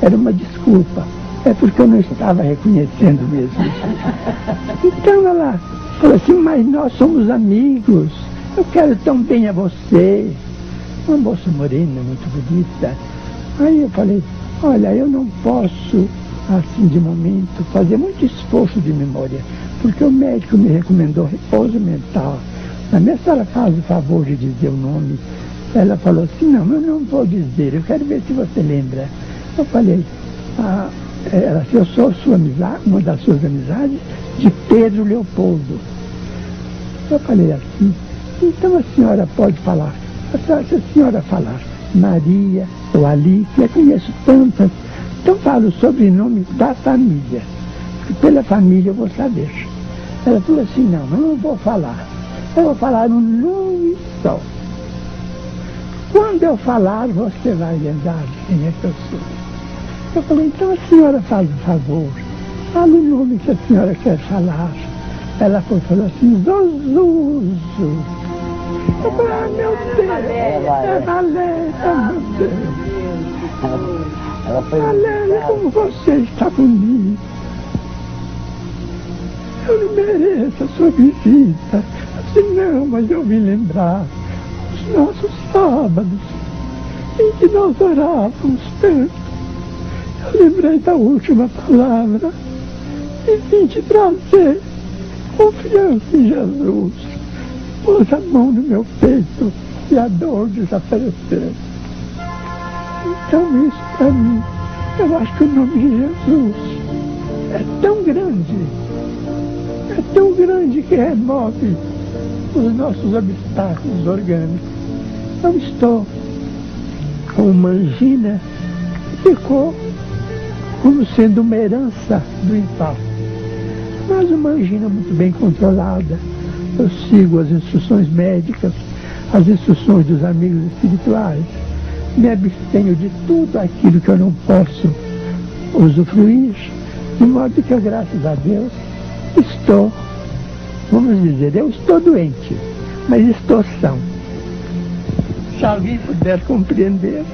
era uma desculpa, é porque eu não estava reconhecendo mesmo. Então ela falou assim, mas nós somos amigos, eu quero tão bem a você. Uma moça morena, muito bonita. Aí eu falei, olha, eu não posso, assim de momento, fazer muito esforço de memória, porque o médico me recomendou repouso mental. Mas a senhora faz o favor de dizer o nome. Ela falou assim, não, eu não vou dizer, eu quero ver se você lembra. Eu falei, eu sou sua amizade, uma das suas amizades, de Pedro Leopoldo. Eu falei assim, então a senhora pode falar. Se a senhora falar Maria ou Alice, eu conheço tantas, então falo o sobrenome da família, porque pela família eu vou saber. Ela falou assim, não, eu não vou falar, eu vou falar um nome só. Quando eu falar, você vai lembrar quem é que eu sou. Eu falei, então a senhora faz o favor, fala o nome que a senhora quer falar. Ela falou assim, Zozuzo. Eu falei, ah, meu Deus, é Valéria, meu Deus. Valéria, como você está bonita. Eu não mereço a sua visita. Assim, não, mas eu me lembrar dos nossos sábados, em que nós orávamos tanto. Eu lembrei da última palavra e vim te trazer confiança em Jesus. Pôs a mão no meu peito e a dor desapareceu. Então isso para mim, eu acho que o nome de Jesus é tão grande que remove os nossos obstáculos orgânicos. Eu estou com uma angina que ficou como sendo uma herança do infarto. Mas uma angina muito bem controlada. Eu sigo as instruções médicas, as instruções dos amigos espirituais. Me abstenho de tudo aquilo que eu não posso usufruir, de modo que, graças a Deus, estou, vamos dizer, eu estou doente, mas estou são. Se alguém puder compreender.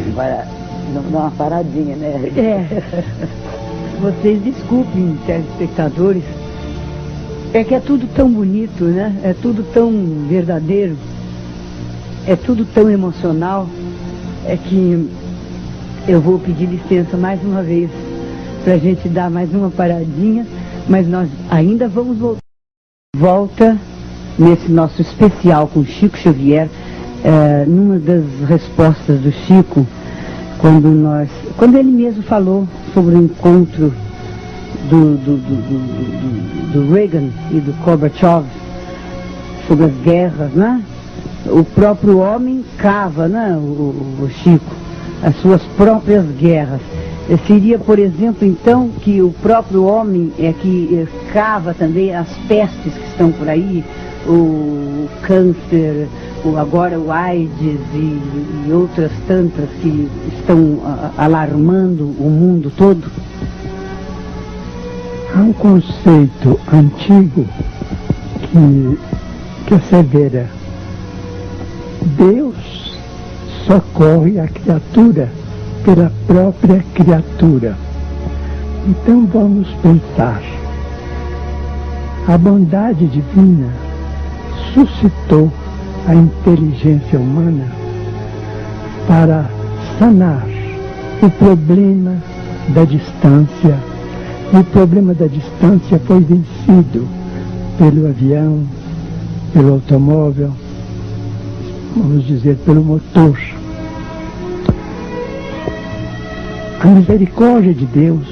Agora, dá uma paradinha, né? Vocês desculpem, telespectadores, É que é tudo tão bonito, né? É tudo tão verdadeiro, é tudo tão emocional, é que eu vou pedir licença mais uma vez para a gente dar mais uma paradinha, mas nós ainda vamos volta nesse nosso especial com Chico Xavier, numa das respostas do Chico, quando ele mesmo falou sobre o encontro do Reagan e do Gorbachev, sobre as guerras, né? O próprio homem cava, né, o Chico, as suas próprias guerras. Seria, por exemplo, então, que o próprio homem é que cava também as pestes que estão por aí, o câncer, agora o AIDS e outras tantas que estão alarmando o mundo todo? Há um conceito antigo que assevera: Deus socorre a criatura pela própria criatura. Então vamos pensar. A bondade divina suscitou a inteligência humana para sanar o problema da distância. E o problema da distância foi vencido pelo avião, pelo automóvel, vamos dizer, pelo motor. A misericórdia de Deus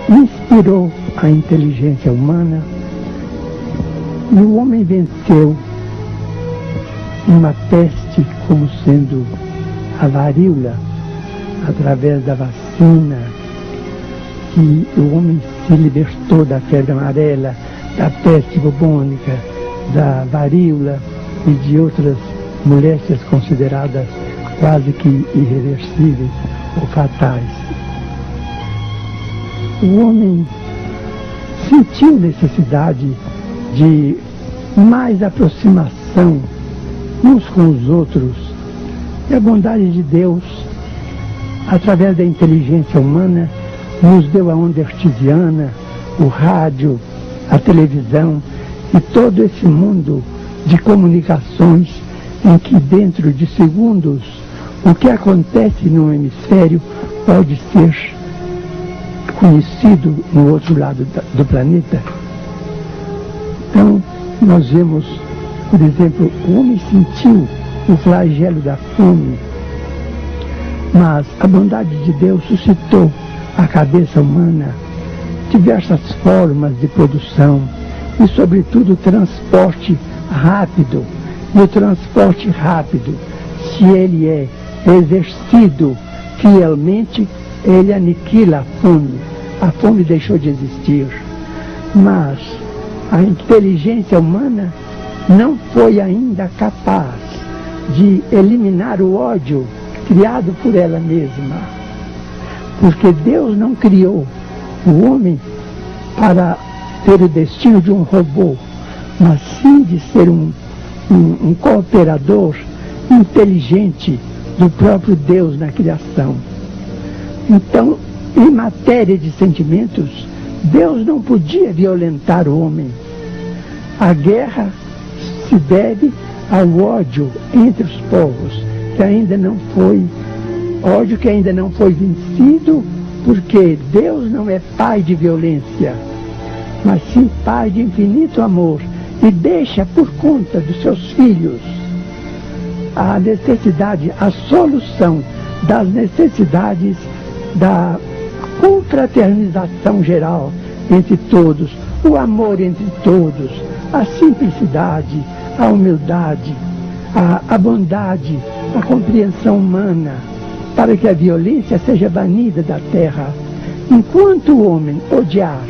inspirou a inteligência humana e o homem venceu uma peste como sendo a varíola, através da vacina, que o homem se libertou da febre amarela, da peste bubônica, da varíola e de outras moléstias consideradas quase que irreversíveis ou fatais. O homem sentiu necessidade de mais aproximação uns com os outros, e a bondade de Deus, através da inteligência humana, nos deu a onda artesiana, o rádio, a televisão e todo esse mundo de comunicações em que dentro de segundos o que acontece no hemisfério pode ser conhecido no outro lado do planeta. Então, nós vemos, por exemplo, o homem sentiu o flagelo da fome, mas a bondade de Deus suscitou a cabeça humana diversas formas de produção e, sobretudo, o transporte rápido. E o transporte rápido, se ele é exercido fielmente, ele aniquila a fome. A fome deixou de existir. Mas a inteligência humana não foi ainda capaz de eliminar o ódio criado por ela mesma. Porque Deus não criou o homem para ter o destino de um robô, mas sim de ser um cooperador inteligente do próprio Deus na criação. Então, em matéria de sentimentos, Deus não podia violentar o homem. A guerra se deve ao ódio entre os povos, que ainda não foi vencido, porque Deus não é pai de violência, mas sim pai de infinito amor, e deixa por conta dos seus filhos a necessidade, a solução das necessidades da confraternização geral entre todos, o amor entre todos, a simplicidade, a humildade, a bondade, a compreensão humana, para que a violência seja banida da terra. Enquanto o homem odiar,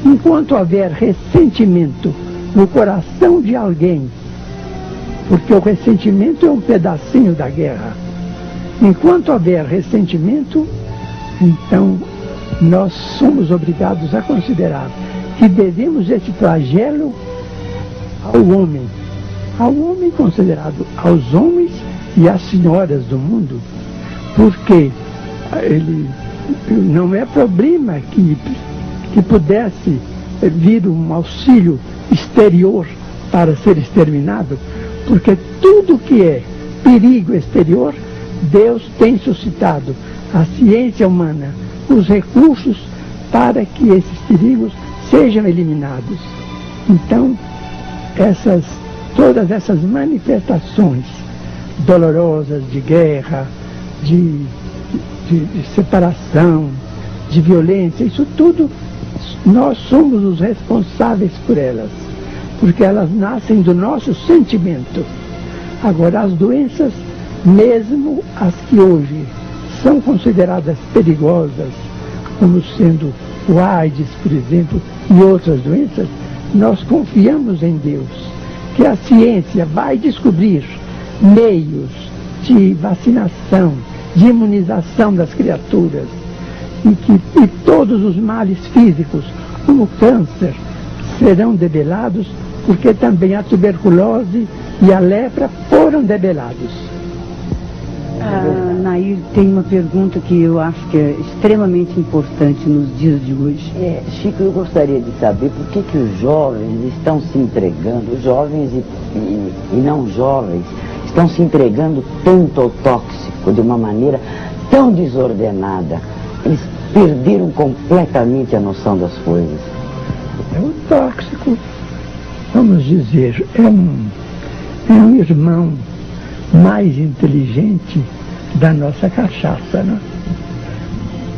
enquanto houver ressentimento no coração de alguém, porque o ressentimento é um pedacinho da guerra, enquanto houver ressentimento, então nós somos obrigados a considerar que devemos esse flagelo ao homem considerado, aos homens e às senhoras do mundo, porque ele não é problema que pudesse vir um auxílio exterior para ser exterminado, porque tudo que é perigo exterior, Deus tem suscitado a ciência humana, os recursos para que esses perigos sejam eliminados. Então, todas essas manifestações dolorosas de guerra, de separação, de violência, isso tudo, nós somos os responsáveis por elas, porque elas nascem do nosso sentimento. Agora, as doenças, mesmo as que hoje são consideradas perigosas, como sendo o AIDS, por exemplo, e outras doenças, nós confiamos em Deus, que a ciência vai descobrir meios de vacinação, de imunização das criaturas, e todos os males físicos, como o câncer, serão debelados, porque também a tuberculose e a lepra foram debelados. Nair tem uma pergunta que eu acho que é extremamente importante nos dias de hoje. Chico, eu gostaria de saber por que os jovens estão se entregando, os jovens e não jovens, estão se entregando tanto ao tóxico de uma maneira tão desordenada. Eles perderam completamente a noção das coisas. O tóxico, vamos dizer, é um irmão mais inteligente da nossa cachaça, né?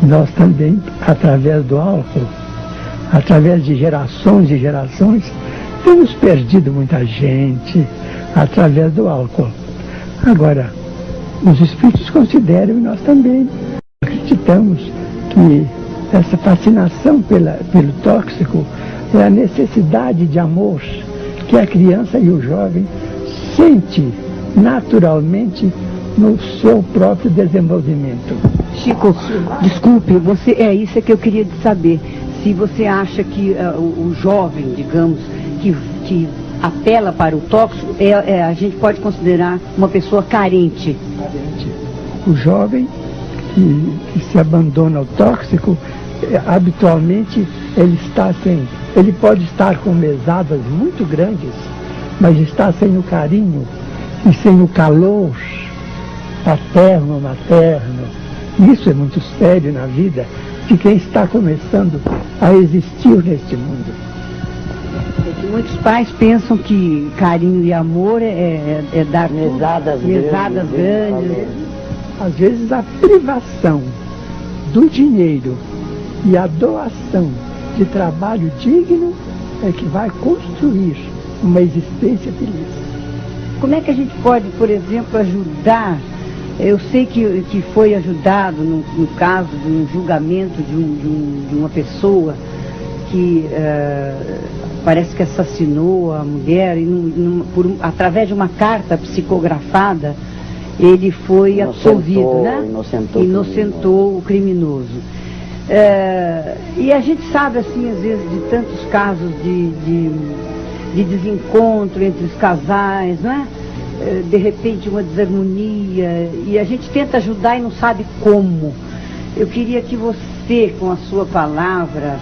Nós também, através do álcool, através de gerações e gerações, temos perdido muita gente através do álcool. Agora, os espíritos consideram, e nós também acreditamos, que essa fascinação pelo tóxico é a necessidade de amor que a criança e o jovem sente naturalmente no seu próprio desenvolvimento. Chico, desculpe, é isso que eu queria saber. Se você acha que o jovem, digamos, que apela para o tóxico, a gente pode considerar uma pessoa carente. O jovem que se abandona ao tóxico, habitualmente ele pode estar com mesadas muito grandes, mas está sem o carinho e sem o calor paterno, materno. Isso é muito sério na vida de quem está começando a existir neste mundo. Muitos pais pensam que carinho e amor é dar mesadas grandes. Às vezes a privação do dinheiro e a doação de trabalho digno é que vai construir uma existência feliz. Como é que a gente pode, por exemplo, ajudar? Eu sei que foi ajudado no caso de um julgamento de uma pessoa que parece que assassinou a mulher e através de uma carta psicografada ele foi absolvido, né? Inocentou o criminoso. E a gente sabe, assim, às vezes, de tantos casos de desencontro entre os casais, não é? De repente uma desarmonia, e a gente tenta ajudar e não sabe como. Eu queria que você, com a sua palavra,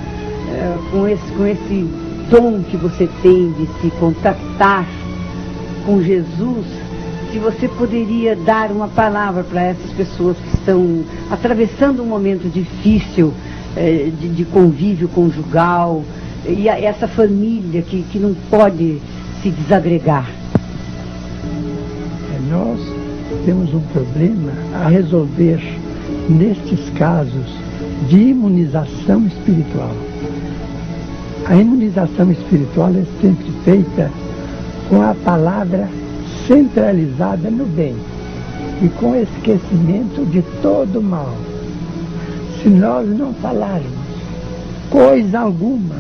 com esse dom que você tem de se contactar com Jesus, se você poderia dar uma palavra para essas pessoas que estão atravessando um momento difícil de convívio conjugal, e essa família que não pode se desagregar. Nós temos um problema a resolver nestes casos de imunização espiritual. A imunização espiritual é sempre feita com a palavra centralizada no bem e com esquecimento de todo o mal. Se nós não falarmos coisa alguma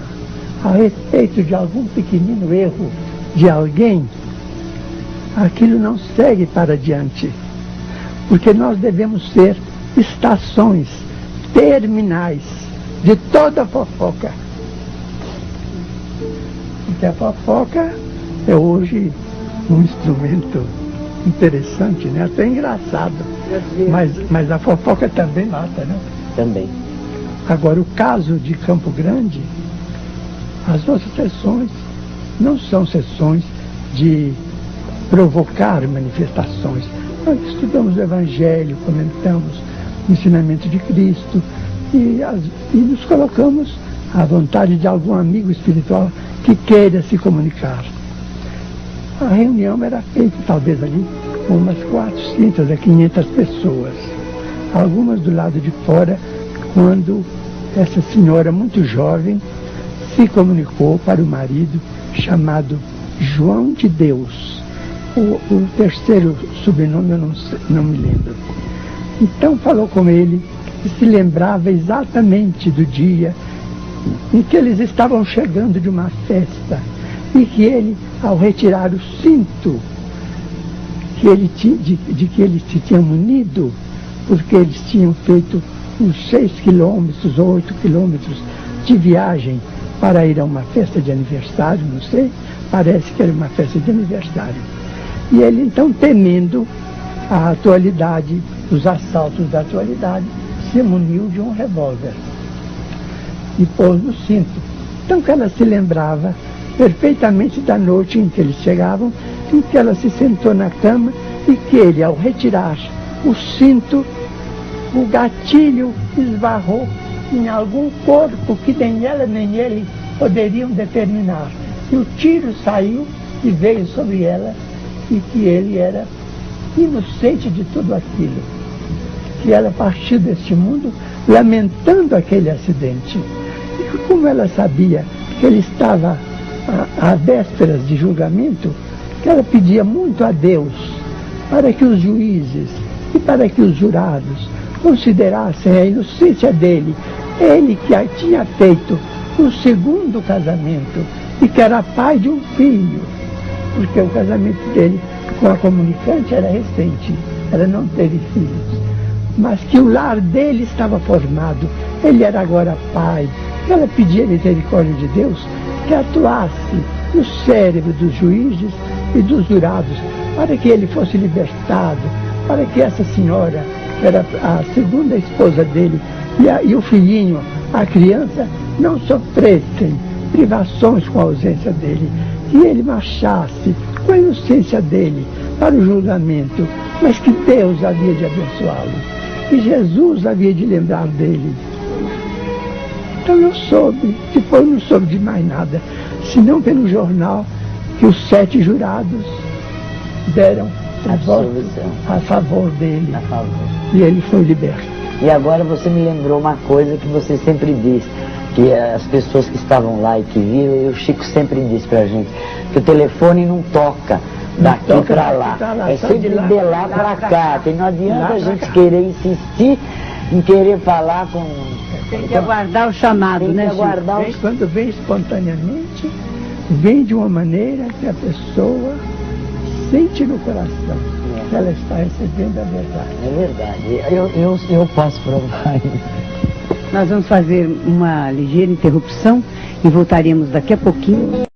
a respeito de algum pequenino erro de alguém, aquilo não segue para diante, porque nós devemos ser estações terminais de toda a fofoca. Porque a fofoca é hoje um instrumento interessante, né? Até engraçado, mas a fofoca também mata, né? Também. Agora, o caso de Campo Grande As nossas sessões não são sessões de provocar manifestações. Nós estudamos o Evangelho, comentamos o ensinamento de Cristo e nos colocamos à vontade de algum amigo espiritual que queira se comunicar. A reunião era feita, talvez ali, com umas 400 a 500 pessoas. Algumas do lado de fora, quando essa senhora muito jovem se comunicou para o marido, chamado João de Deus. O terceiro sobrenome eu não me lembro. Então falou com ele e se lembrava exatamente do dia em que eles estavam chegando de uma festa e que ele, ao retirar o cinto de que eles se tinham unido, porque eles tinham feito uns 6 quilômetros ou 8 quilômetros de viagem para ir a uma festa de aniversário, não sei, parece que era uma festa de aniversário. E ele então, temendo a atualidade, os assaltos da atualidade, se muniu de um revólver e pôs no cinto. Então que ela se lembrava perfeitamente da noite em que eles chegavam, em que ela se sentou na cama e que ele, ao retirar o cinto, o gatilho esbarrou em algum corpo que nem ela nem ele poderiam determinar. E o tiro saiu e veio sobre ela, e que ele era inocente de tudo aquilo. Que ela partiu deste mundo lamentando aquele acidente. E como ela sabia que ele estava à vésperas de julgamento, que ela pedia muito a Deus para que os juízes e para que os jurados considerassem a inocência dele, ele que tinha feito o segundo casamento e que era pai de um filho, porque o casamento dele com a comunicante era recente, ela não teve filhos, mas que o lar dele estava formado, ele era agora pai. Ela pedia a misericórdia de Deus que atuasse no cérebro dos juízes e dos jurados, para que ele fosse libertado, para que essa senhora, que era a segunda esposa dele, e o filhinho, a criança, não sofressem privações com a ausência dele, que ele marchasse com a inocência dele para o julgamento, mas que Deus havia de abençoá-lo, que Jesus havia de lembrar dele. Então eu soube, depois não soube de mais nada, senão pelo jornal, que os 7 jurados deram a favor dele. E ele foi liberto. E agora você me lembrou uma coisa que você sempre diz, que as pessoas que estavam lá e que viram, e o Chico sempre diz pra gente, que o telefone não toca daqui para lá, é sempre de lá para cá, que não adianta a gente querer insistir em querer falar com... Tem que aguardar o chamado, né, Chico? Quando vem espontaneamente, vem de uma maneira que a pessoa sente no coração que ela está recebendo a verdade. É verdade, eu posso provar isso. Nós vamos fazer uma ligeira interrupção e voltaremos daqui a pouquinho.